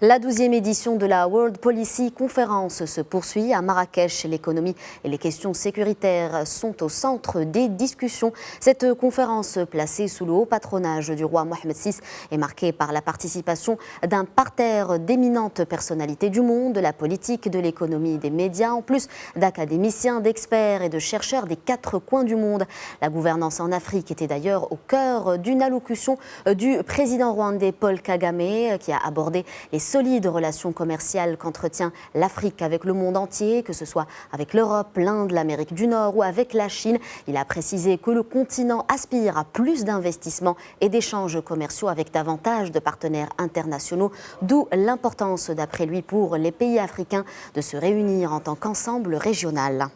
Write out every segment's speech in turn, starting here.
La 12e édition de la World Policy Conference se poursuit à Marrakech. L'économie et les questions sécuritaires sont au centre des discussions. Cette conférence, placée sous le haut patronage du roi Mohammed VI, est marquée par la participation d'un parterre d'éminentes personnalités du monde, de la politique, de l'économie, des médias, en plus d'académiciens, d'experts et de chercheurs des quatre coins du monde. La gouvernance en Afrique était d'ailleurs au cœur d'une allocution du président rwandais Paul Kagame, qui a abordé les solides relations commerciales qu'entretient l'Afrique avec le monde entier, que ce soit avec l'Europe, l'Inde, l'Amérique du Nord ou avec la Chine. Il a précisé que le continent aspire à plus d'investissements et d'échanges commerciaux avec davantage de partenaires internationaux, d'où l'importance, d'après lui, pour les pays africains de se réunir en tant qu'ensemble régional.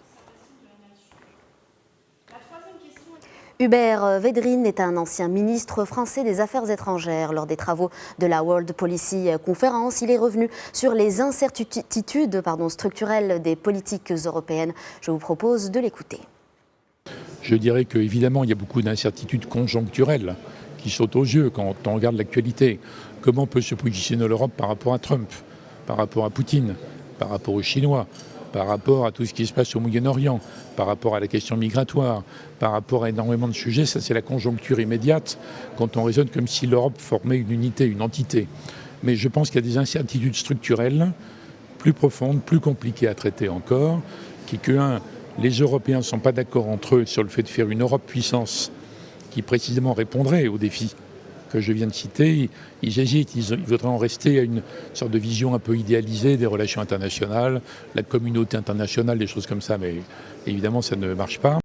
Hubert Védrine est un ancien ministre français des Affaires étrangères. Lors des travaux de la World Policy Conference, il est revenu sur les incertitudes structurelles des politiques européennes. Je vous propose de l'écouter. Je dirais qu'évidemment, il y a beaucoup d'incertitudes conjoncturelles qui sautent aux yeux quand on regarde l'actualité. Comment peut se positionner l'Europe par rapport à Trump, par rapport à Poutine, par rapport aux Chinois, par rapport à tout ce qui se passe au Moyen-Orient, par rapport à la question migratoire, par rapport à énormément de sujets. Ça, c'est la conjoncture immédiate quand on raisonne comme si l'Europe formait une unité, une entité. Mais je pense qu'il y a des incertitudes structurelles plus profondes, plus compliquées à traiter encore, les Européens ne sont pas d'accord entre eux sur le fait de faire une Europe puissance qui précisément répondrait aux défis que je viens de citer. Ils hésitent, ils voudraient en rester à une sorte de vision un peu idéalisée des relations internationales, la communauté internationale, des choses comme ça, mais évidemment ça ne marche pas.